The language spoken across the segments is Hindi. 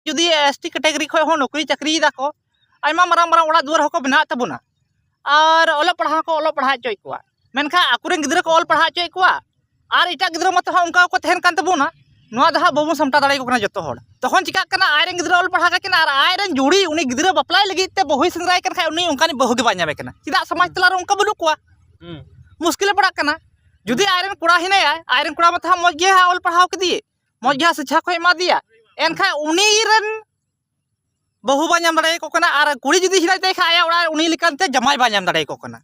जुदी एसटी कैटेगरी खो हो नौकरी चाकरी दाको आयमा मारांग मारांग ओड़ा दुआर हको बना तबुना और ओल पढ़ा को ओल पढ़ा चोय कोआ मेनखा आकुरेन गिद्रा को ओल पढ़ा चोय कोआ और इटा गिद्रा मत उनका को तहन कान तबुना नोआ दहा बाबू समटा दाड़े को कना जतो हड़ तखन चिका कना आयरेन गिद्रा ओल पढ़ा का और आयरेन जुड़ी उनी गिद्रा बपलाय लगी ते बहु संग्राय कन खाय उनी उनकानी बहु गे बा냐बे कना चिदा समाज तला रे उनका बनु कोआ मुश्किल पड़ा कना जुदी आयरेन कुड़ा हिने आयरेन कुड़ा मत मौज गे ओल पढ़ाव के दिए मौज गे शिक्षा को एमा दिया एनखा उनी रन बहु बा냐म दाड़े को कना और कुड़ी जुदी हिना ते खाया ओड़ा उनी लिकानते जमाय बा냐म दाड़े को कना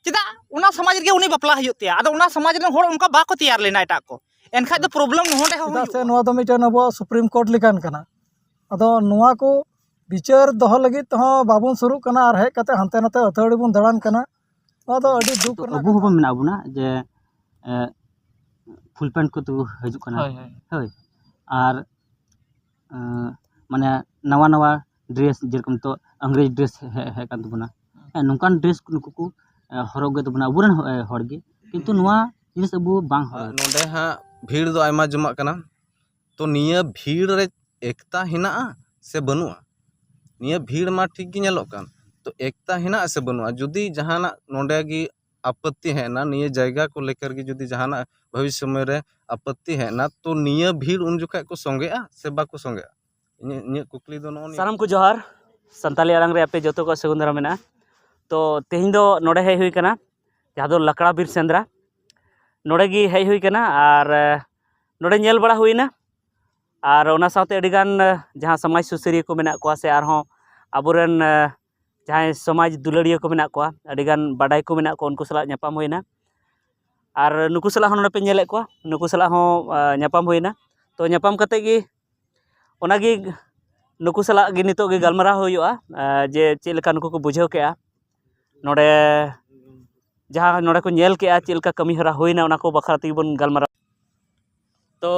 चिदा उना समाज गे उनी बपला हयुते आदो उना समाज रे होड़ उनका बाको तैयार लेना एटा को एनखा दो प्रॉब्लम नोडे हो से नोआ दो मिटन अब सुप्रीम कोर्ट लिकान कना अदो नोआ को विचार दोह लगी तो बाबन शुरू कना और हेज कते हानते नाते अथड़ी बन दड़ान कना नोआ दो अडी दुख करना अबू हो मेना बुना जे फुल पैंट को तो हजू कना होय और माने नवा नवा ड्रेस जेरकम तो अंग्रेज ड्रेस है कान तबना नोकान ड्रेस नुकु को हरग तबना अबुरन हड़गे किंतु नोआ जिनिस अबू बांग नोडे हा भीड़ दो आयमा जमा कना तो निया भीड़ रे एकता हिना से बनुआ निया भीड़ मा ठीक गी नेलो कान तो एकता हिना से बनुआ जुदी जहाना नोडे गी आपत्ति है ना निया जगह को लेकर के जुदी जहाना भविष्य में रे आपत्ति है ना तो निया भीड़ उन जुखा को संगेआ से बाको संगेआ इने कुकली दो नो सानम को जोहार संताली आलंग रे आपे जतो को सेगुंदरा मेना तो तेहिं दो नोडे हे हुई कना जहाँ दो लकड़ा बीर सेंद्रा नोडे गी हे हुई कना और नोडे नेल बड़ा हुईना और ओना साथे अडिगान जहाँ समाज सुसरिया को मेना कोआ से आरहों आबुरेन जहाँ समाज दुलड़िया को मेना कोआ अडिगान बाडाय को मेना को उनको सला ᱧᱟᱯᱟᱢ हुईना और नुकु सला हों नोडे पे नेले कोआ नुकु सला हों ᱧᱟᱯᱟᱢ हुईना तो ᱧᱟᱯᱟम कते गी ओनागी नुकु सला गी नितो गी गलमाराव हुयुआ जे चेद लेका नुकु को बुझाव केआ नोडे जहाँ नोडे को नेल केआ चेद लेका कमी हरा हुईना ओना को बखरा तेगी बन गलमाराव तो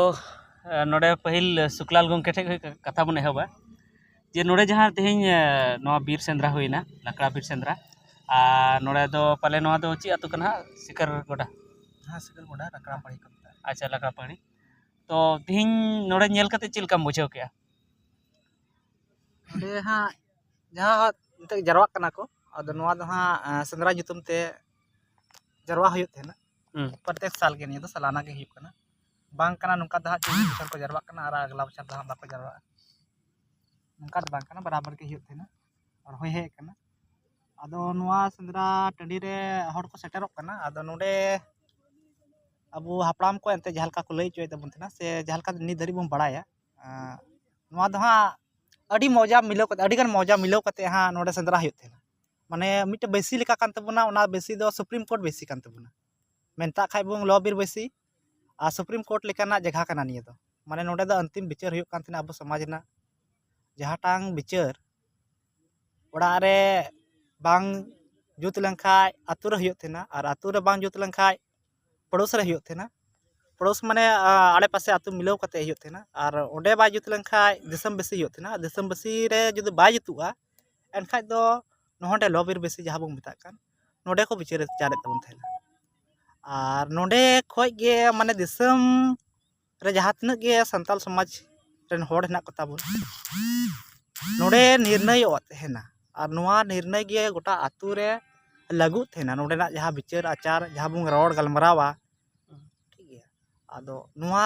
नोडे पहिल सुकलाल गोंके ठे कथा बन एहबा जे नोडे जहाँ तेहिं नोआ बीर सेंद्रा हुईना लकड़ा बीर सेंद्रा आ नोडे दो पाले नोआ दो ची आतु कना सिकर गोडा हाँ सिकल गोडा लकड़ा पड़ी कमता अच्छा लकड़ा पड़ी तो तेहिं नोडे नेल कते चेद लेकाम बुझाव केआ नोडे हाँ जहाँ नते जरवा कना को अदो नोआ दो हाँ सेंद्रा जुतुम ते जरवा हुयुत थे ना प्रत्येक साल के निया दो सालाना के हुयुत कना बांग कना नुका दहा चीज बचर को जरवा कना और अगला बचर दहा बाको जरवा नुका बांग कना बराबर के हुयुत थे ना और होय हे कना आदो नोआ सेंद्रा टंडी रे हड़ को सेटरक कना आदो नोडे अबू हापड़ाम को एंते जहालका को लई चोय तबन थना से जहालका नि धरी बम बड़ाया नोआ दो हाँ अडी मौजा मिलो कते अडी गन मौजा मिलो कते हाँ नोडे सेंद्रा हुयुत थे माने मिटे बेसी लेका कान तबना ओना बेसी दो सुप्रीम कोर्ट बेसी कान तबना मेनता खाय बुंग लॉ बीर बेसी आ सुप्रीम कोर्ट लेकाना जगह कना निया दो माने नोडे दो अंतिम विचार हुयुत कान थना अबो समाज ना जहाटांग विचार ओड़ा रे बांग जुत लंखाय आतु रे हुयुत थेना और आतु रे बांग जुत लंखाय पड़ोस रे हुयुत थेना पड़ोस माने आड़े पासे आतु मिलाव कते हुयुत थेना और ओडे बाय जुत लंखाय दिसम बेसी हुयुत थेना दिसम बेसी रे जुदी बाय जुतुआ एनखाय दो नोडे लॉबीर बेसी जहाँ बंग मेता कान नोडे को विचार चारे तबन थेना और नोडे खोज गे माने दिसम रे जहाँ तिना गे संताल समाज रेन होड़ हेना को ताबन नोडे निर्णय हेना और नोआ निर्णय गे गोटा आतु रे लागू थेना नोडेना जहाँ विचार आचार जहाँ बुंग रोड गलमरावा ठीक है आदो नोआ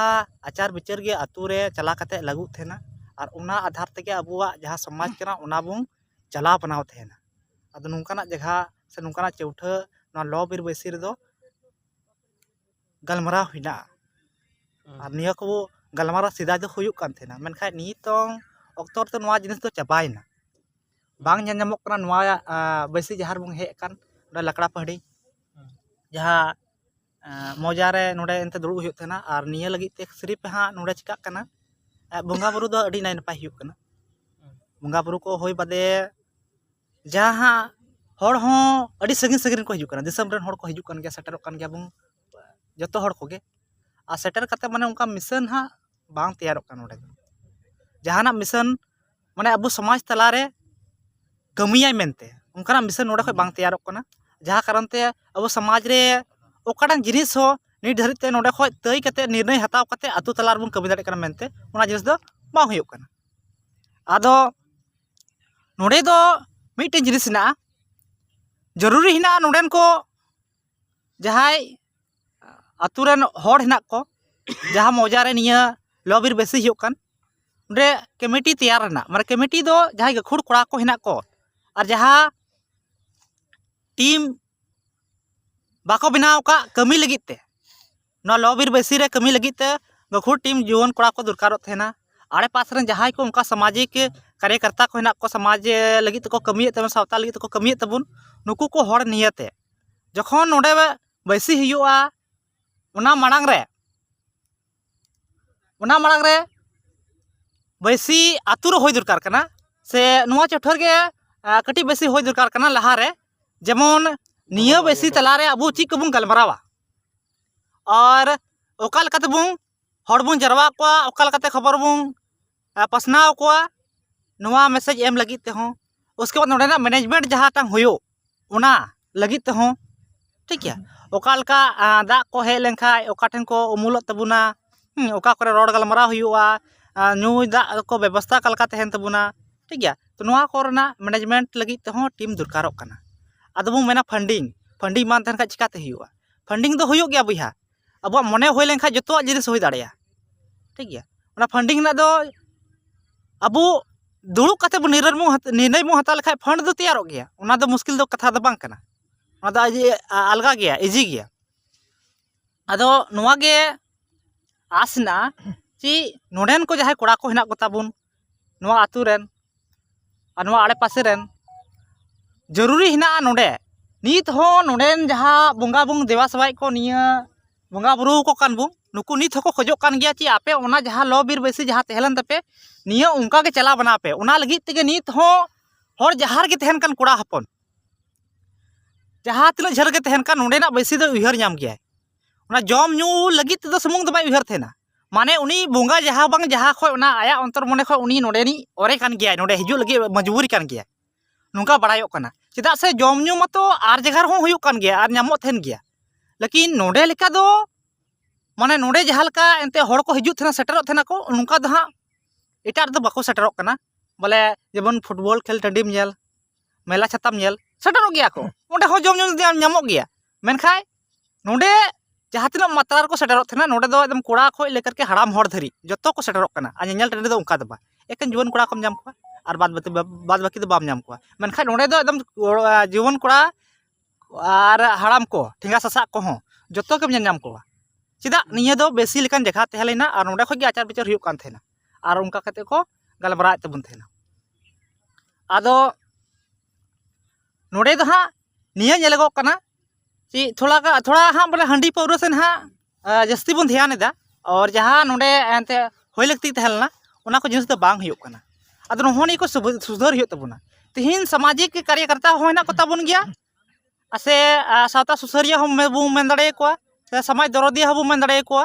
आचार विचार गे आतु रे चला कते लागू थेना और उना आधार तेगे अबुआ जहाँ समाज कना उना बुंग चला बनाव थेना आदो नुंकाना जगह से नुंकाना चौथा ना लॉ बीर बेसी रे दो गलमराव हिना और निया को गलमराव सीधा दो हुयुक कान थेना मेनखा नितों अक्तोर तो नोआ जिनिस दो चाबायना बांग ᱧᱟᱢᱚᱜ कना नोआ बेसी जहार बुंग हे कान लकड़ा पहाड़ी जहाँ मौजा रे नोडे एंते दुड़ुब हुयुक थेना और निया लगी ते सिर्फ हाँ नोडे चिका कना बंगा बुरु दो अडी नाय नपाय हुयुक कना बंगा बुरु को होय बादे जहाँ हड़ हों अडी सगिन सगिन को हिजुक कना दिसम रेन हड़ को हिजुक कन गया सेटरक कन गया बुंग जतो हड़ को गे आ सेटर कते माने उनका मिशन हाँ बांग तैयारक कन नोडे जहाना मिशन माने अबु समाज तला रे कमियाय मेनते उनका मिशन नोडे खय बांग तैयारक कना जहाँ कारण ते अब समाज रे ओकाटां जिनिस हो नि धरित ते नोडे खय तय कते निर्णय हताव कते आतु तलार बुन कमी दाड़े कना मेनते ओना जिनिस दो बांग हुयुक कना ᱟᱫᱚ ᱱᱚᱰᱮ ᱫᱚ ᱢᱤᱫᱴᱮᱱ ᱡᱤᱱᱤस ᱦᱮᱱᱟᱜᱼᱟ, ᱡᱟᱹᱨᱩᱨᱤ ᱦᱮᱱᱟᱜᱼᱟ ᱱᱚᱰᱮᱱ ᱠᱚ ᱡᱟᱦᱟᱸᱭ ᱟᱛᱳ ᱨᱮᱱ ᱦᱚᱲ ᱦᱮᱱᱟᱜ ᱠᱚ, ᱡᱟᱦᱟᱸ ᱢᱚᱡᱟ ᱨᱮ ᱱᱤᱭᱟᱹ ᱞᱚᱼᱵᱤᱨ ᱵᱮᱥᱤ ᱦᱩᱭᱩᱜ ᱠᱟᱱ, ᱚᱸᱰᱮ ᱠᱚᱢᱤᱴᱤ ᱛᱮᱭᱟᱨ ᱨᱮᱱᱟᱜ, ᱢᱟᱱᱮ ᱠᱚᱢᱤᱴᱤ ᱫᱚ ᱡᱟᱦᱟᱸᱭ ᱜᱟᱹᱠᱷᱩᱲ ᱠᱚᱲᱟ ᱠᱚ ᱦᱮᱱᱟᱜ ᱠᱚ ᱟᱨ ᱡᱟᱦᱟᱸ ᱴᱤᱢ ᱵᱟᱠᱚ ᱵᱮᱱᱟᱣ ᱟᱠᱟᱫ ᱠᱟᱹᱢᱤ ᱞᱟᱹᱜᱤᱫ ᱛᱮ, ᱱᱚᱣᱟ ᱞᱚᱼᱵᱤᱨ ᱵᱮᱥᱤ ᱨᱮ ᱠᱟᱹᱢᱤ ᱞᱟᱹᱜᱤᱫ ᱛᱮ ᱜᱟᱹᱠᱷᱩᱲ ᱴᱤᱢ ᱡᱩᱣᱟᱹᱱ ᱠᱚᱲᱟ ᱠᱚ ᱫᱚᱨᱠᱟᱨᱚᱜ ᱛᱟᱦᱮᱱᱟ। आड़े पास रन जहां को उनका सामाजिक कार्यकर्ता को हेना को समाज लगित को कमी तबन सावता लगित को कमी तबन नुकु को हड़ नियते जखन नोडे बैसी हुआ उना मांग रे बैसी आतु रे होय दरकार कना से नुआ चौठर के कटी बैसी होय दरकार कना लहा रे जेमन निया बैसी तला रे अबु ची कबुन गलमरावा और ओका लकाते बुन हड़ बुन जरवा को ओका लकाते खबर बुन पसनाव को नुआ मैसेज एम लगित ते हो उसके बाद नोडे ना मैनेजमेंट जहां टांग होयो उना लगित ते हो ठीक है ओका लका दा को हे लेनखाय ओका ठेन को उमुल तबुना ओका करे रोड गलमरा हुआ न्यू दा को व्यवस्था कलका तहन तबुना ठीक है तो नुआ कोरना मैनेजमेंट लगित ते हो टीम दरकारो कना आदो बु मेना फंडिंग मान तहन का चिकाते हुआ फंडिंग दो हुयो गया बुया अब मने होय लेनखाय जतो जिनिस होय दाड़िया ठीक है ओना फंडिंग ना दो अब दुड़ुब काते बु निर्णय बु हता लेखाय फंड दो तैयारो गया ओना दो मुश्किल दो कथा दो बांग कना ओना दो अलगा गया इजी गया आदो नुआ गे आसना ची नोडेन को जहां कोड़ा को हेना कोता बुन नुआ आतु रेन और नुआ आड़े पासे रेन जरूरी हेना नोडे नीत हो नोडेन जहां बोंगा बुंग देवा सबाई को निया बोंगा बुरु को कान बुंग नुकु नीत हो खोजो कान गया ची आपे ओना जहां लो बीर बेसी जहां तहलन तपे निया उनका के चला बना पे ओना लगी तेगे नीत हो हर जहार के तहन कान कोड़ा हपन जहां तिना झर के तहन कान नोडेना बेसी दो उहर नाम गया ओना जम न्यू लगी तो सुमुंग दबाई उहर थेना माने उनी बोंगा जहां बांग जहां खय ओना आया अंतर मने खय उनी नोडेनी ओरे कान गया नोडे हिजु लगी मजबूरी कान गया नुका बड़ायो कना चेदा से जम न्यू मतो आर जगह हो हुयो कान गया आर नामो थेन गया लेकिन नोडे लेका दो माने नोडे जहां लका एंते हड़ को हिजु थेना सेटरो थेना को नुका दो हां एटार दो बाको सेटरो कना बोले जेबन फुटबॉल खेल टंडीम नेल मेला छाताम नेल सेटरो गया को ओंडे हो जम न्यू नामो गया मेनखाय नोडे जहां तिना मात्रा को सेटरो थेना नोडे दो एकदम कोड़ा खय लेकर के हड़ाम हड़ धरी जतो को सेटरो कना आ नेल टंडी दो उनका दबा एकन जीवन कोड़ा कम नाम को और बाद बाकी तो बाम नाम को मेनखाय नोडे दो एकदम जीवन कोड़ा और हड़ाम को ठेंगा ससा को हो जतो के नाम को चेदा निया दो बेसी लेकान जगह तहलेना और नोडे खय आचार विचार हुयो कान थेना और उनका कते को गलबरा तबन थेना आदो नोडे दो हां निया नेलगो कना ची थोड़ा हाँ बोले हंडी पौरा से हाँ जस्ती बन ध्यान एदा और जहाँ नोडे एंते होय लगती तहलना ओना को जिनिस दो बांग हुयो कना आदो नोहनी को सुधार हुयो तबुना तिहिन सामाजिक कार्यकर्ता होयना को तबन गया से सावता सुसरिया हम बु मेन दाड़े को से समाज दरदिया हम मेन दाड़े को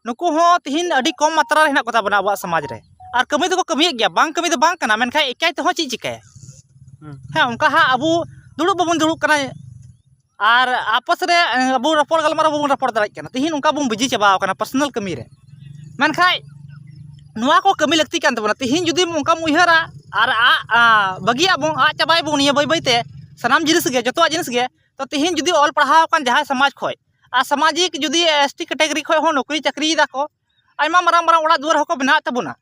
नुकु हो तिहिन अडी कम मात्रा हेना को तबना अब समाज रे और कमी दो को कमी गया बांग कमी दो बांग कना मेनखाय एकाय तो ची चिकाय हाँ उनका हाँ अब दुड़ुब बबन दुड़ुब कना और आपस रे अब रपड़ गलमारा बबन रपड़ दाड़े कना तिहिन उनका बन बिजी चबा कना पर्सनल कमी रे मेनखाय नुआ को कमी लगती कान तबना तिहिन जुदी उनका उयहरा और बगिया बन आ चबाय बन निया बै बैते सनाम जिनिस गे जतो जिनिस गे तो तिहिन जुदी ऑल पढ़ाव कान जहां समाज खय आ सामाजिक जुदी एसटी कैटेगरी खय हो नौकरी चाकरी दा को आयमा मारांग मारांग ओड़ा दुआर हको बना तबुना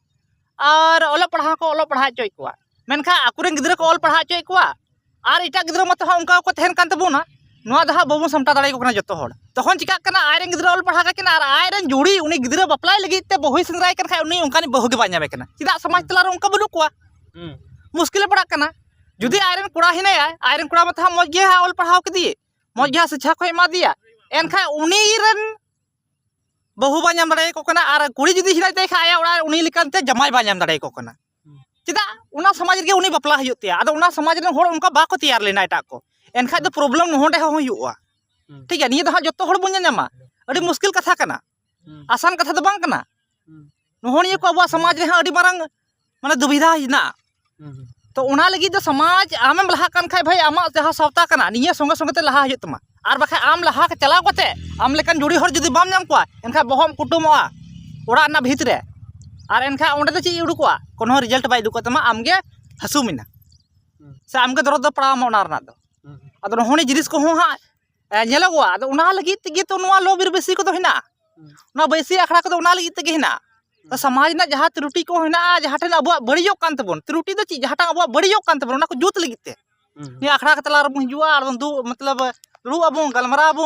और ऑल पढ़ा को ऑल पढ़ा चोय को मेनखा आकुरेन गिद्रा को ऑल पढ़ा चोय को और इटा गिद्रा मत उनका को तहन कान तबुना नुआ दहा बाबू समटा दाड़े को कना जतो हड़ तखन चिका कना आयरेन गिद्रा ऑल पढ़ा का और आयरेन जुड़ी उनी गिद्रा बपलाय लगी ते बहुई संग्राय कन खाय उनी उनकानी बहु गे बान्याबे कना चिदा समाज तला रे उनका बनु को मुश्किल पड़ा कना जुदी आयरेन कुड़ा हिने आयरेन कुड़ा मत मज गे ऑल पढ़ाव कदी मज गे शिक्षा को एमा दिया एनखा उनी रेन बहु बान्याम दाड़े को कना और कुड़ी जुदी हिनाय ते खाय ओड़ा उनी लिकानते जमाय बान्याम दाड़े को कना चिदा उना समाज गे उनी बपला हयो ते आदो उना समाज रे होड़ उनका बाको तैयार लेना एटा को एनखा दो प्रॉब्लम नोडे हो हुआ ठीक है निया दो जतो हड़ बन नामा अड़ी मुश्किल कथा कना आसान कथा दो बांग कना नोहनिया को अब समाज रे अड़ी मारंग माने दुविधा हिना तो उना लगी दो समाज आमेम लहा कान खाय भाई आमा जहां सावता कना निया संगे संगे ते लहा हयो तमा और बाखा आम लहा के चलाव कते आम लेकान जुड़ी हर जुदी बाम नाम को एनखा बहम कुटुमआ ओड़ा ना भित रे और एनखा ओंडे दो चीज उडुकोआ कोनो रिजल्ट बाय उडुको तमा आमगे हसु मिना से आमगे दरद दो पड़ाव मा ओना रना दो अदो होनी जिनिस को हो हा नेलगोआ अदो उना लगी तगे तो नोआ लोबिर बेसी को दो हिना उना बेसी आखड़ा को दो उना लगी तगे हिना तो समाज ना जहाँ त्रुटि को हिना जहाँ ठेन अब बड़ियों कान तबन त्रुटि दो चीज जहाँ अब बड़ियों कान तबन उना को जुत लगी ते ये आखड़ा के तला रबो हिजुआ और दु मतलब दु अबो गलमरा अबो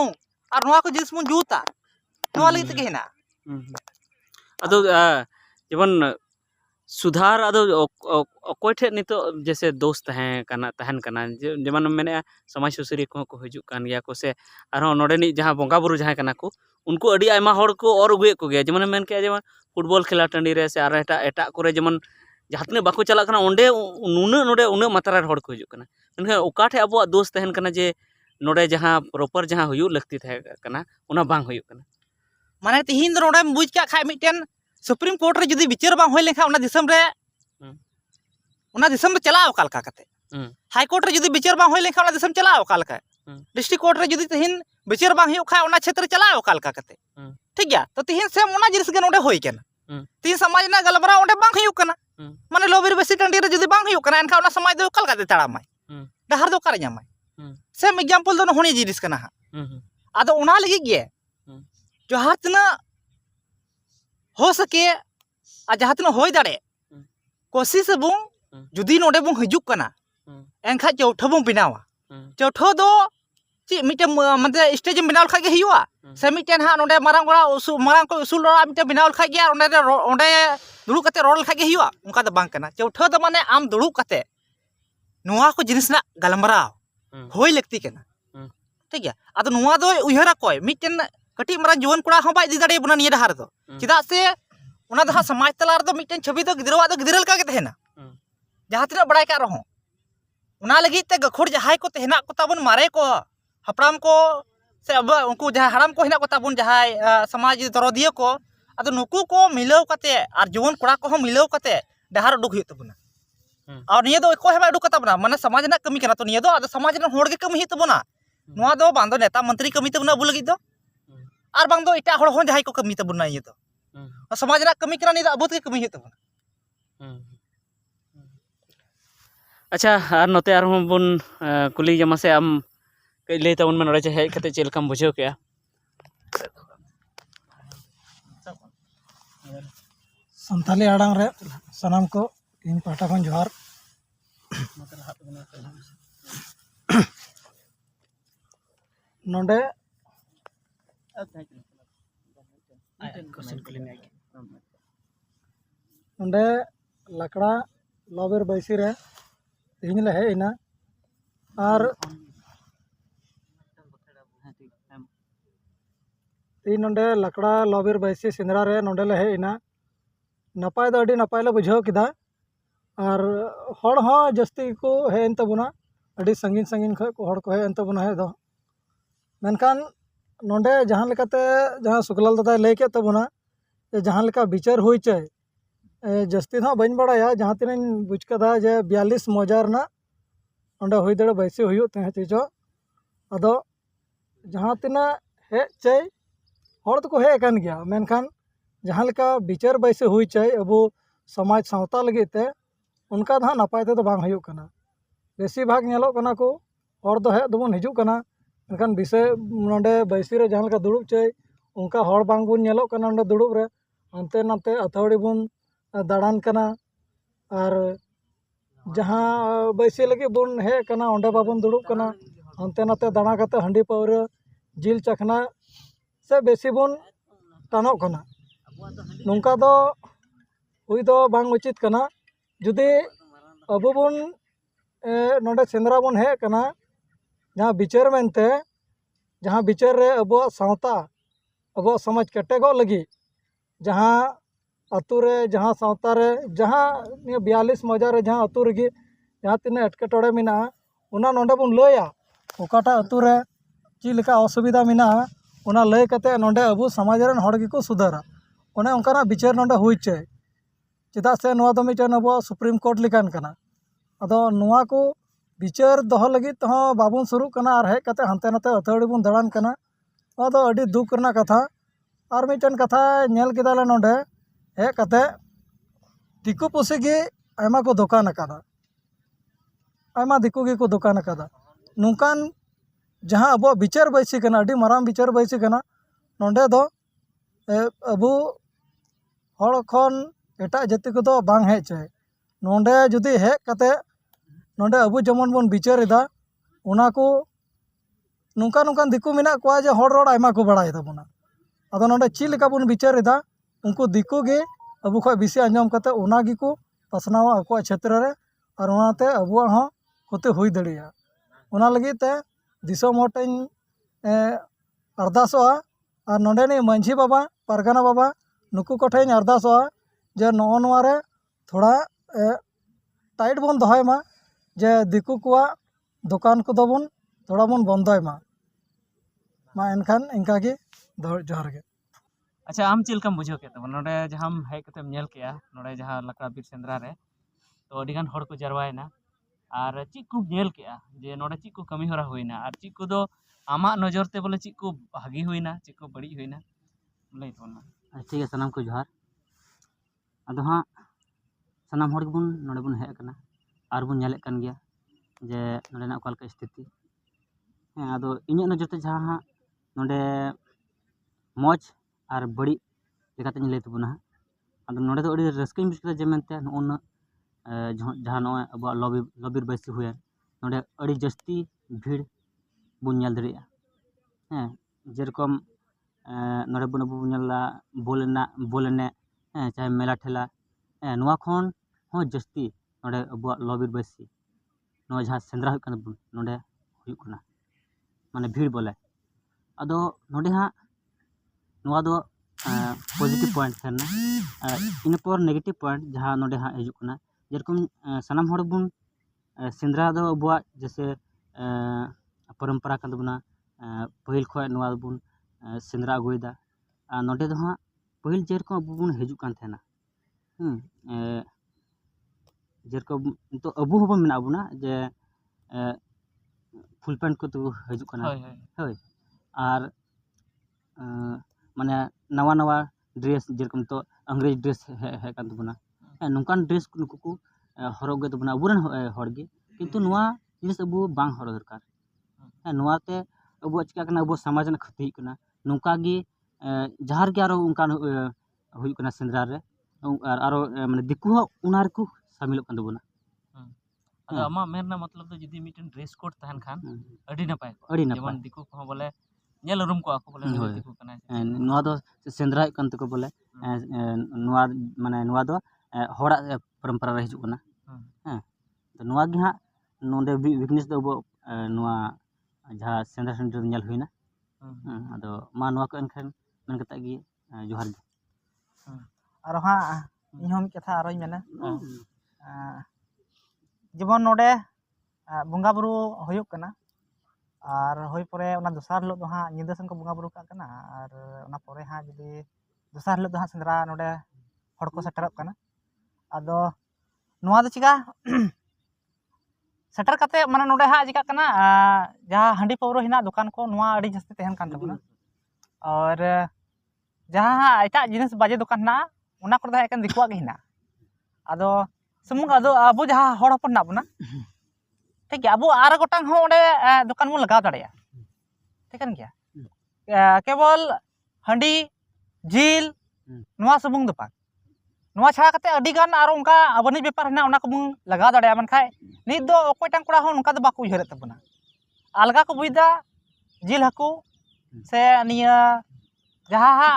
और नोआ को जिनिस मुन जुता नोआ लगी तगे हिना अदो जेमन सुधार अदो अकोय ठे नितो जैसे दोस्त हैं तहन कना जेमन मेने समाज सुसरी को हिजुक कान गया को से आरो नोडेनी जहाँ बोंगा बुरु जहाँ कना को उनको अड़ी आयमा हड़ को और उगुए को गया जेमन मेन के जेमन फुटबॉल खेला टंडी रे से आर एटा करे जेमन जहाँ तने बाको चला कना ओंडे नुना नोडे उना मात्रा हड़ को हिजुक कना मेनखान ओका ठे अब दोस्त तहन कना जे नोडे जहाँ प्रॉपर जहाँ हुयु लगती थे कना उना बांग हुयु कना माने तिहिन दो नोडे बुझ का खाय मिटेन सुप्रीम कोर्ट रे जदी विचार बांग होय लेखा उना दिसम रे चलाओ कालका कते हाई कोर्ट रे जदी विचार बांग होय लेखा उना दिसम चलाओ कालका डिस्ट्रिक्ट कोर्ट रे जदी तिहिन विचार बांग हुयु खा उना क्षेत्र चलाओ कालका कते ठीक गया तो तिहिन से उना जिनिस गे नोडे होय केना तिहिन समाज ना गलबरा ओंडे बांग हुयु कना माने लोबिर बेसी टंडी रे जदी बांग हुयु कना एनखा उना समाज दो कालका दे ताड़ामाय डहार दो करे ᱧᱟᱢᱟᱭ सेम एग्जांपल दो होनी जिनिस कना हा आदो उना लगी गे जहाँ तना हो सके आ जहाँ तना होय दाड़े कोशिश बो जुदी नोडे बो हिजुक कना एनखा चौथा बो बनावा चौथा दो ची मिटे मतलब स्टेज बनाव खागे हियुआ से मिटेन हा नोडे मारांग को उसूल रा मिटे बनाव खागे ओंडे दुड़ु कते रोल खागे हियुआ उनका दो बांग कना चौथा दो माने आम दुड़ु कते नोआ को जिनिस ना गलमराव होय लगती कना ठीक गया आदो नोआ दो उयहरा कोय मिटेन कटी मरा जुवन कुड़ा हो बाय दिदाड़े बुना निया डहार दो चिदा से उना दो समाज तला दो मिटेन छवि दो गिदरवा दो गिदरल का के तहेना जहाँ तना बड़ाय का रहो उना लगी ते गखोर जहाय को तहेना को ताबन मारे को हपड़ाम को से अब उनको जहाँ हराम को हिना को ताबन जहाय समाज दरदिया को अदो नुकु को मिलाव कते और जुवन कुड़ा को मिलाव कते डहार उडुक हुय तबना और निया दो को हेबा उडुक तबना माने समाज ना कमी कना तो निया दो अदो समाज ना होड़ के कमी हुय तबना नोआ दो बांदो नेता मंत्री कमी तबना अबु लगी दो और बांग दो इटा हड़ हो जहाय को कमी तबना ये तो समाज ना कमी कना निदा अबुत के कमी हुय तबना अच्छा आर नोते आर हम बुन कुली जमा से आम कई ले तबन में नोडे हेज कते चेलकम बुझाव के संथाली आड़ांग रे सनाम को इन पाटा खन जोहार नोडे नोडे लकड़ा लॉबेर बैसी रे तीन ले हेना और तीन नोडे लकड़ा लॉबेर बैसी सिंदरा रे नोडे ले हेना नपाय दो अड़ी नपाय ले बुझाव किदा और हड़ हो जस्ती को हेन तबुना अड़ी संगीन संगीन खय को हड़ को हेन तबुना हे दो मेनखान नोडे जहाँ लेकाते जहाँ सुखलाल दादा लय के तबुना जहाँ लेका विचार हुई चाय जस्ती हो बन बड़ाया जहाँ तीन बुझ कदा जे 42 मौजार ना ओंडे हुई दड़े बैसी हुई तहे चीजो अदो जहाँ तीन हे चाय हड़ तो को हे कन गया मेनखान जहाँ लेका विचार बैसी हुई चाय अब समाज सावता लगी ते उनका दा नपाय ते तो बांग हुई कना बेसी भाग नेलो कना को हड़ दो हे दोबन हिजुक कना मेनखान विषय नोडे बैसी रे जहाँ लेका दुड़ुब चाय उनका हड़ बांग बुन नेलो कना नोडे दुड़ुब रे अंते नाते अथौड़ी बुन दाड़ान कना और जहाँ बैसी लगे बुन हे कना ओंडे बाबन दुड़ुब कना अंते नाते दाड़ा कते हंडी पाउरा जिल चखना से बेसी बुन टानोक कना नोंका दो हुई दो बांग उचित कना जुदी अबु बुन नोडे सेंद्रा बुन हे कना जहाँ विचार मेनते जहाँ विचार रे अबो सावता अबो समाज केटेगो लगी जहाँ अतु रे जहाँ सावता रे जहाँ 42 मौजा रे जहाँ अतु रेगी जहाँ तीन एटकेटोड़े मेना उना नोडे बुन लया ओकाटा अतु रे चीज लेका असुविधा मेना उना लय कते नोडे अबु समाज रेन हड़ गे को सुधारा ओने उनकाना विचार नोडे हुई चाय चेदा से नोआ दो मिटन अबो सुप्रीम कोर्ट लिकान कना अदो नोआ को विचार दोहो लगी तो बाबुन शुरू कना और हेज कते हानते नाते अथौड़ी बुन दाड़ान कना अदो अडी दुख रना कथा और मिटन कथा नेल केदाले नोडे हेज कते दिकु पुसी गे आयमा को दुकान अकादा आयमा दिकु गे को दुकान अकादा नुकान जहाँ अब विचार बैसी कना अडी माराम विचार बैसी कना नोंडे दो अबू हड़ खन एटा जाति को दो बांग हेज चाहे नोंडे जुदी हेज कते नोंडे अबू जमन बन विचार इदा उना को नुका नुकान दिकु मिना को जे हड़ रोड आयमा को बड़ाय ताबुना अदो नोंडे ची लेका बन विचार इदा उनको दिकु गे अबू खय बिसी आंजम कते उना गी को पसनावा अको क्षेत्र रे और उनाते अबुआ हो होते हुई दड़िया उना लगी ते दिसोम हटें अरदासोआ और नोंडेनी मांझी बाबा पारगाना बाबा नुकु कोठें अरदासोआ जे नौ नोवारे थोड़ा टाइट बन दोहयमा जे दिकु कुआ दुकान को दबन थोड़ा बन बंदयमा मा एनखान इनका गे जोहार गे। अच्छा आम चेल कम बुझो के तब नोडे जहां हेज कतेम नेल केया नोडे जहां लकड़ा बीर सेंद्रा रे तो अडिगान हड़ को जरवायना और चीज को नेल केया जे नोडे चीज को कमी हरा होइना और चीज को दो आमा नजर ते बोले चीज को भागी होइना चीज को बड़ी होइना लई तोना। ठीक है सनाम को जोहार अदो हाँ सनाम हड़ बन नोडे बन हेज कना और बन नेले कन गया जे नोडे ना ओकालका स्थिति हाँ अदो इᱧ नजर ते जहां नोडे मौज और बड़ी लेकाते लई तबना अदो नोडे दो अड़ी रस्काई बुझ केदा जे मेनते नोना जहां नोय अब लबिर बैसी हुए नोडे अड़ी जस्ती भीड़ बुन नेल दरिया हाँ जेरकम नोडे बन अब नेला बोल एने हाँ चाहे मेला ठेला हाँ नोआ खन हो जस्ती नोडे अब लबिर बैसी नोआ जहां सेंद्रा हुई कना बुन नोडे हुई कना माने भीड़ बोले अदो नोडे हाँ नोआ दो पॉजिटिव पॉइंट थाना इन पर नेगेटिव पॉइंट जहाँ नोडे हाँ हिजुक कना जेरकम सानाम हड़ बुन सेंद्रा दो अबुआ जैसे परंपरा कन तबना पहिल खय नोआ बुन सेंद्रा अगुयदा नोडे दो हाँ पहिल जेरकम अबु बुन हिजुक कान थाना जेरकम तो अबु हबो मेना बुना जे फुल पैंट को तो हिजुक कना होय और माने नवा नवा ड्रेस जेरकम तो अंग्रेज ड्रेस है कान तबना नौकान ड्रेस नुकु को हरग गे तबना अबुरन हड़गे किंतु नवा जिनिस अबु बांग हरग दरकार नवाते अबु चिका कना अबु समाज ना खती कना नौका गे जहार गे आरो उनकान हुई कना सेंद्रा रे आरो माने दिकु उनार को शामिल कन तबना अदो अमा मेरना मतलब तो जदी मिटन ड्रेस कोड तहन खान अडी नपाय जेमन दिकु को बोले नेल रुम को आको बोले दिकु कना नवा दो सेंद्रा कन तको बोले नवा माने नवा दो हड़ा परंपरा रे हिजुक कना हां तो नवा गे हां नोंदे विकनेस दो नवा जहां सेंद्रा सेंटर नेल हुइना अदो मा नवा को एनखान मेन कता गे जोहार गे और हाँ इन हम कथा और मेना जेमन नोडे बंगा बुरु हुयुक कना और हुई परे ओना दोसार हिलो दो हाँ निदा सन को बंगा बुरु का कना और ओना परे हाँ जदी दोसार हिलो दो हाँ सेंद्रा नोडे हड़ को सेटरक कना अदो नोआ दो चिका सेटर कते माने नोडे हाँ चिका कना जहाँ हांडी पौरो हिना दुकान को नोआ अड़ी जस्ती तहन कान तबना और जहाँ एटा जिनिस बाजे दुकान ना उना को हेकन दिकुआ गे हिना अदो सुमुंग अदो अबु जहाँ हड़ हपन ना बना ठीक है अबु आर गोटांग हो ओडे दुकान बन लगाव दाड़िया ठीक है क्या केवल हांडी झील नोआ सुमुंग दुकान नोआ छाड़ा कते अडी गान आरो उनका बनिज व्यापार हिना उना को बुन लगाव दाड़िया मनखाय नित दो ओकोयटांग कोड़ा हो उनका दो बाको उयहर तबना अलगा को बुइदा झील हाकू से निया जहाँ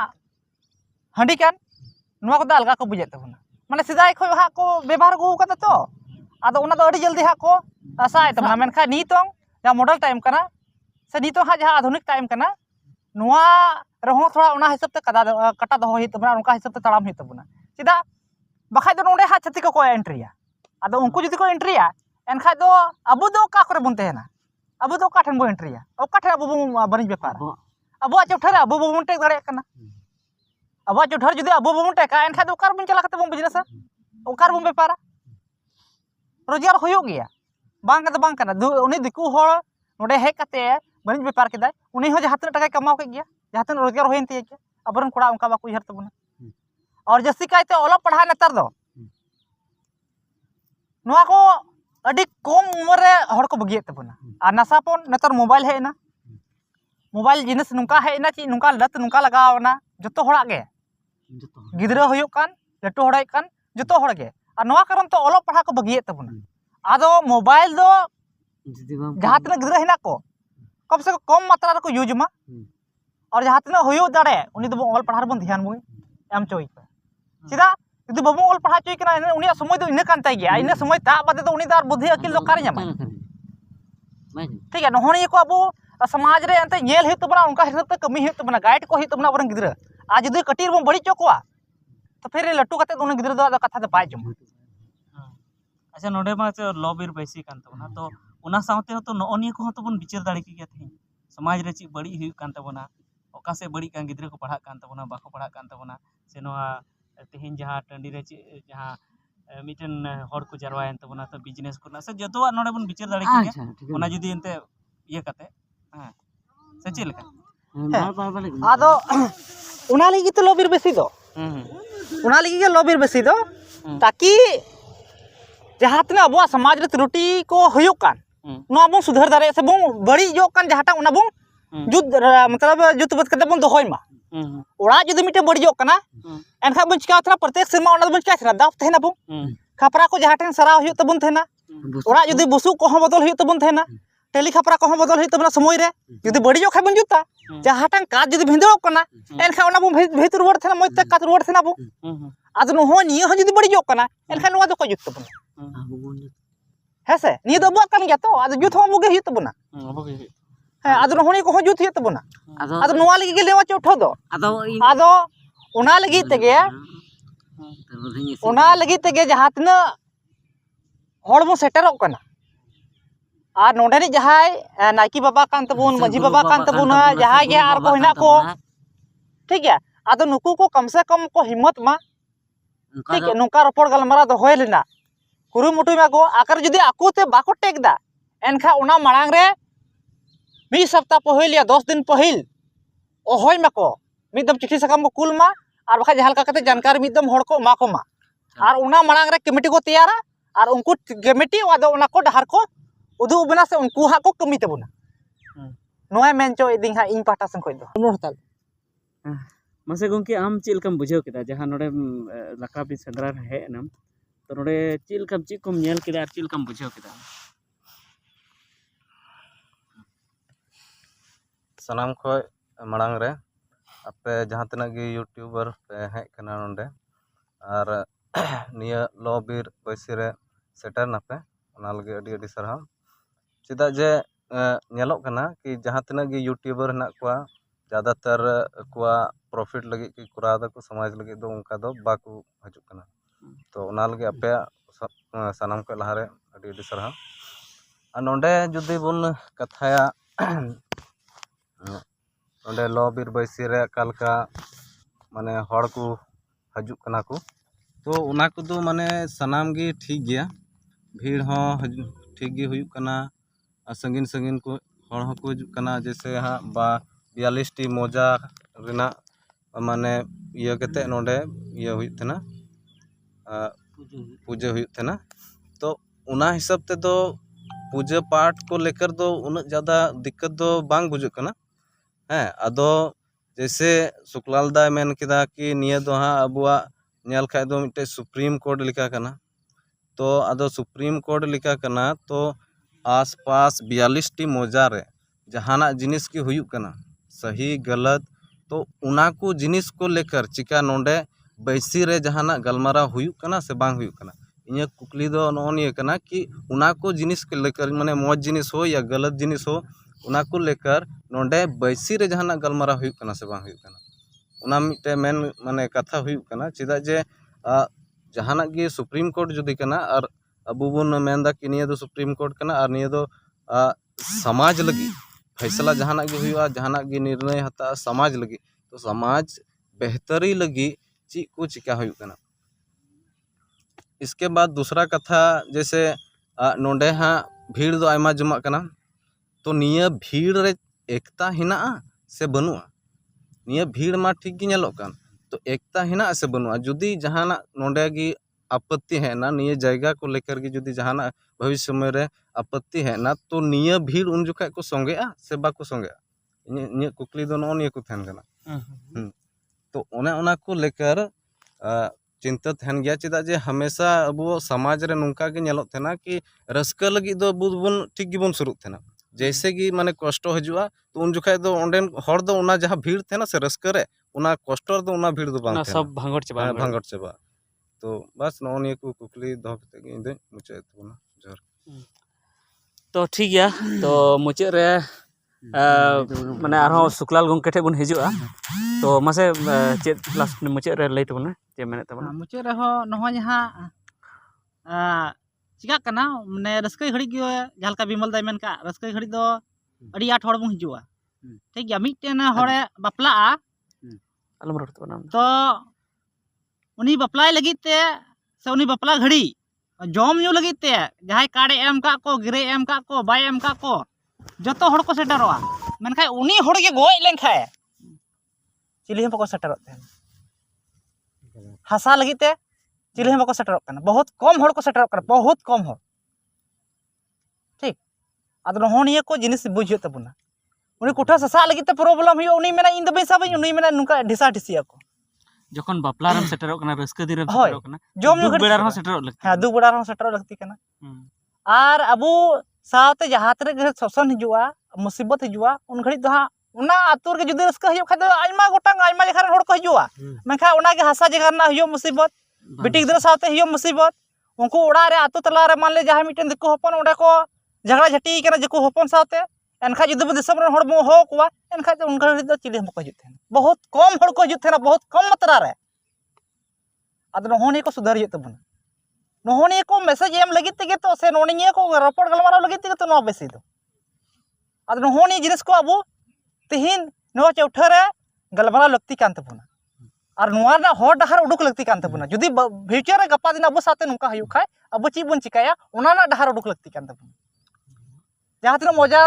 हांडी कान नोआ को दा अलगा को बुझे तबना माने सिदाय खय हा को व्यवहार गु कता तो आदो उना दो अडी जल्दी हा को आसाय तबना मेनखा नितोंग जहाँ मॉडल टाइम कना से नितो हा जहाँ आधुनिक टाइम कना नोआ रहो थोड़ा उना हिसाब ते कटा दो ही तबना उनका हिसाब ते तड़ाम ही तबना चिदा बखाय दो नोडे हा छति को एंट्रीया आदो उनको जदी को एंट्रीया एनखा दो अबु दो का करे बन तेना अबु दो का ठन बो एंट्रीया ओका ठन अबु बनिज व्यापार अबु चौठर अबु बन टेक दाड़े कना अबु चौठर जदी अबु बन टेका एनखा दो कार बन चला कते बन बिजनेस ओकार बन व्यापार रोजगार होयो गया बांग का बांग कना उनी दिकु हड़ नोडे हेज कते बनिज व्यापार केदा उनी हो जहां तना टाका कमाव के गया जहां तना रोजगार होयन ते गया अबरन कोड़ा उनका बाको उयहर तबना और जस्ती कायते ओलो पढ़ा नेतार दो नोआ को अड़ी कम उम्र रे हड़ को बगिए तबना और नशापन नतर मोबाइल हेना मोबाइल जिनिस नुका हेना ची नुका लत नुका लगावना जतो हड़ा गे गिदरा हुयुक कान लटू हड़ाई कान जतो हड़ गे और नोआ कारण तो ओलो पढ़ा को बगिए तबना आदो मोबाइल दो जहाँ तना गिदरा हेना को कम से कम मात्रा रे को यूज मा और जहाँ तना हुयुक दाड़े उनी दो ऑल पढ़ा बन ध्यान बुई एम चोई चिदा जुदी बाबू ऑल पढ़ा चोई कना उनी समय दो इन कान ताई गया इन समय ता बादे तो उनी दार बुद्धि अकिल दो कार ᱧᱟᱢᱟ ठीक है नोहनी को अब समाज रे अंते नेल हित तबना उनका हिसाब ते कमी हित तबना गाइड को हित तबना बरन गिदरा आ जुदी कटीर बन बड़ी चोकवा तो फिर लट्टू कते उन गिदरा दो कथा दे पाय जम अच्छा नोडे मा लॉबिर बैसी कान तबना तो उना सावते तो नोनी को तो बन विचार दाड़ी के थे समाज रे ची बड़ी हुई कान तबना ओका से बड़ी कान गिदरा को पढ़ा कान तबना बाको पढ़ा कान तबना से नोआ तेहिन जहाँ टंडी रे जहाँ मिटन हड़ को जरवायन तबना तो बिजनेस करना से जतोआ नोडे बन विचार दाड़ी के ओना जुदी एंते ये कते हां से चेल का आदो उना लगी तो लॉबिर बेसी दो उना लगी के लॉबिर बेसी दो ताकि जहाँ तना अब समाज रे त्रुटि को हुयुक कान नो बन सुधार दारे से बन बड़ी जो कान जहाँटा उना बन जुद मतलब जुत बद कते बन दोहय मा ओड़ा जुदी मिटे बड़ी जो कना एनखा बन चिका थना प्रत्येक सेमा ओना बन चिका थना दाफ थेना बन खपरा को जहाँ ठेन सराव हुयुक तबन थेना ओड़ा जुदी बुसु को हो बदल हुयुक तबन थेना टेली खपरा को हो बदल हुयुक तबना समय रे जुदी बड़ी जो खाबन जुता जहाँ टान काज जुदी भिंदो कना एनखा ओना बन भीत रुवाड़ थेना मय ते कात रुवाड़ थेना बन आद नो हो निये हो जुदी बड़ी जो कना एनखा नोआ दो को जुत तबन हेसे निये दो बक कान गया तो आद जुत हो मुगे हुयुक तबना है आद नो होनी को हो जुत हुयुक तबना आद नोआ लगी के लेवा चोठो दो आदो उना लगी तेगे जहाँ तना हड़ बन सेटरों कना और नोडे नी जहाँ नायकी बाबा कान तबुन मांझी बाबा कान तबुन जहाँ गे आर को हिना को ठीक है आदो नुकु को कम से कम को हिम्मत मा ठीक है नुका रोपड़ गलमारा दो होय लेना कुरुमुटुई मा को आकर जुदी आको ते बाको टेक दा एनखा उना मांग रे 1 सप्ताह पहिल या 10 दिन पहिल ओ होय मा को मिदम चिठी सकाम को कुल मा और बखा जहां कते जानकारी मिदम हड़ को मा को मा और उना मांग रे कमिटी को तैयारा और उनको कमिटी वादो उना को डहार को उदु बना से उनको हा को कमी तबुना नोय मेनचो इदिं हा इन पाटा सं खोय दो हताल मसे गोंके आम चिलकम बुझाव केदा जहाँ नोडे लकड़ा भी सेंद्रा हे नम तो नोडे चिलकम चिकम नेल केदा चिलकम बुझाव केदा सनाम खोय मड़ांग रे आपे जहाँ तना गे यूट्यूबर पे हेज कना नोंडे और निया लॉबिर बैसी रे सेटर नापे ओना लगे अडी अडी सरहाव चेदा जे नेलोक कना कि जहाँ तना गे यूट्यूबर हना कोआ ज़्यादातर कोआ प्रॉफिट लगे कि करा को समाज लगे दो उनका दो बाको हजु कना तो ओना लगे आपे सनाम को लहारे अडी अडी सरहाव और नोंडे जुदी बन कथाया नोंडे लॉबिर बैसी रे कालका माने हड़ को हजु कना को तो उना को दो माने सनाम गे ठीक गया भीड़ हो ठीक गे हुयुक कना संगीन संगीन को हड़ हो को हजु कना जैसे हाँ 42 टी मोजा रेना माने इया कते नोंडे इया हुयुक थना पूजा हुयुक थना तो उना हिसाब ते दो पूजा पाठ को लेकर दो उन ज़्यादा दिक्कत दो बांग बुझुक कना है अदो जैसे सुकलाल दाय मेन किदा कि निया दो हाँ अबुआ नेल खाय दो मिटे सुप्रीम कोर्ट लिखा कना तो अदो सुप्रीम कोर्ट लिखा कना तो आस पास 42 टी मोजा रे जहाना जिनिस की हुयुक कना सही गलत तो उना को जिनिस को लेकर चिका नोंडे बैसी रे जहाना गलमारा हुयुक कना से बांग हुयुक कना इन्या कुकली दो नोनिया कना कि उना को जिनिस के लेकर माने मौज जिनिस हो या गलत जिनिस हो उना को लेकर नोंडे बैसी रे जहाना गलमारा हुयुक कना से बांग हुयुक कना उना मिटे मेन माने कथा हुयुक कना चिदा जे जहाना गे सुप्रीम कोर्ट जुदी कना और अबु बन मेनदा कि निया दो सुप्रीम कोर्ट कना और निया दो समाज लगी फैसला जहाना गे हुयुआ जहाना गे निर्णय हता समाज लगी तो समाज बेहतरी लगी ची को चिका हुयुक कना इसके बाद दूसरा कथा जैसे नोंडे हाँ भीड़ दो आयमा जमा कना तो निया भीड़ रे एकता हिना से बनुआ निया भीड़ मा ठीक गे नेलोक कान तो एकता हिना से बनुआ जुदी जहाना नोंडे गी आपत्ति है ना निये जायगा को लेकर के जुदी जहाना भविष्य समय रे आपत्ति है ना तो निये भीड़ उन जुखा को संगेआ से बाको संगेआ इnye कुकली दो नो निये को थान कना तो ओना को लेकर चिंता थान गया चेदा जे हमेशा अब समाज रे नुंका के नेलोत थेना कि रस्का लगी दो बुन ठीक गिबन सुरुत थेना जैसे कि माने कष्ट हजुआ तो उन जुखा दो ओंडेन हर दो ओना जहां भीड़ थेना से रस्का रे ओना कष्ट दो ओना भीड़ दो बांग सब भांगड़ चबा भांगड़ चबा तो बस नो निये को कुकली दो कते गे इंदे मुचे तबना जोर तो ठीक गया तो मुचाद रे माने आरो सुकलाल गंके ठे बन हिजुआ तो मासे चेत क्लास मुचाद रे लई तबना जे मेने तबना मुचाद रे हो नहो जहां चिका कना माने रस्का घड़ी गे जहां का बिमल दाय मेन का रस्का घड़ी दो अड़ी आठ हड़ बन हिजुआ ठीक गया मिटन हड़े बापला अलम रोड तबना तो उनी बापलाय लगी ते से उनी बापला घड़ी जम न्यू लगी ते जहां कार्ड एम का को गिरे एम का को बाय एम का को जतो हड़ को सेटरवा मेनखाय उनी हड़ के गोय लेनखाय चिली हम को सेटरत ते हासा लगी ते चिली हम को सेटरत कना बहुत कम हड़ को सेटरत कना बहुत कम हड़ ठीक आदो नहोनिया को जिनिस बुझ हुत तबना उनी कुठा ससा लगी ते प्रॉब्लम हुयो उनी मेना इन दो बेसा बई उनी मेना नुका ढिसा ढिसिया को जखन बापला रम सेटरक कना रस्का दिन रम सेटरक कना जम न्यू बेड़ा रह सेटरक लगती हां दु बड़ा रह सेटर लगती कना आर अबू साथ जहां तरे शोषण हिजुआ मुसीबत हिजुआ उन घड़ी दो उना आतुर के जुदी रस्का हियो खादो आइमा गोटांग आइमा लेखान हड़ को हिजुआ मेखा उना के हासा जगह ना हियो मुसीबत बेटी गिद्रा साथे हियो मुसीबत उनको उड़ा रे आतु तला रे मान ले जहां मिटन दिको हपन ओडे को झगड़ा झटी कना जको हपन साथे एनखा जुदी दिसम रे हड़ मो हो कोवा एनखा उन घड़ी दो चिली हम को हिजुत थे बहुत कम हड़ को हिजुत थे बहुत कम मात्रा रे आदो नहोनी को सुधार हियो तबना नहोनी को मैसेज एम लगी तेगे तो से नोनिया को रपड़ गलमाराव लगी तेगे तो नो बेसी दो आदो नहोनी जिनिस को अबू तिहिन नो चौथा रे गलमाराव लगती कान तबना और नोआ ना हर डहार उडुक लगती कान तबना जुदी फ्यूचर रे गपा दिन अबू साथे नुका हयु खाय अबू ची बन चिकाया ओना ना डहार उडुक लगती कान तबना जहां तिना मजा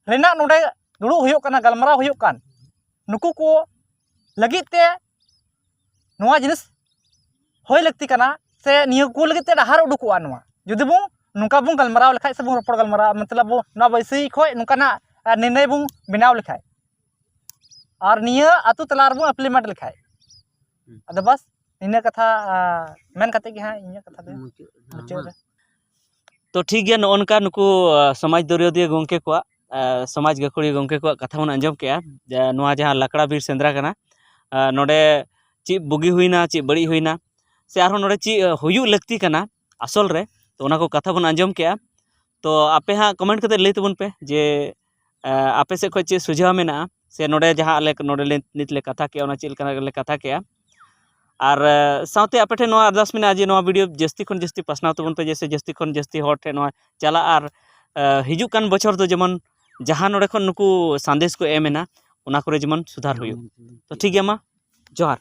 रेना नोडे दुडु हुयो काना गलमाराव हुयो कान नुकु को लगी ते नोआ जिनिस होय लगती काना से नियो को लगी ते डहार उडुकुआ नोआ जुदी बु नुका बु गलमाराव लेखाय से बु रपड़ गलमाराव मतलब बु ना बैसी खोय नुका ना निर्णय बु बिनाव लेखाय और नियो आतु तलार बु इम्प्लीमेंट लेखाय अद बस इने कथा मेन कते कि हां इने कथा दे मुचाद तो ठीक गया नोनका नुकु समाज दरियोदिया गंके को समाज गाखुड़ी गंके को कथा बन अंजम के नोआ जहां लकड़ा बीर सेंद्रा कना नोडे ची बुगी हुईना ची बड़ी हुईना से आरो नोडे ची हुयु लगती कना असल रे तो ओना को कथा बन अंजम के तो आपे हाँ कमेंट करते लई तबन पे जे आपे से खोज ची सुझाव मेना से नोडे जहां आले नोडे नितले कथा के ओना चिल कना ले कथा के और साउते आपे ठे नोआ अरदास मेना जे नोआ वीडियो जस्ती खन जस्ती पासनाव तबन पे जैसे जस्ती खन जस्ती हर ठे नोआ चला और हिजु कान बछर तो जेमन जहां नोडे खन नुकु संदेश को एमेना ओना करे जेमन सुधार हुयु तो ठीक गया मा जोहार।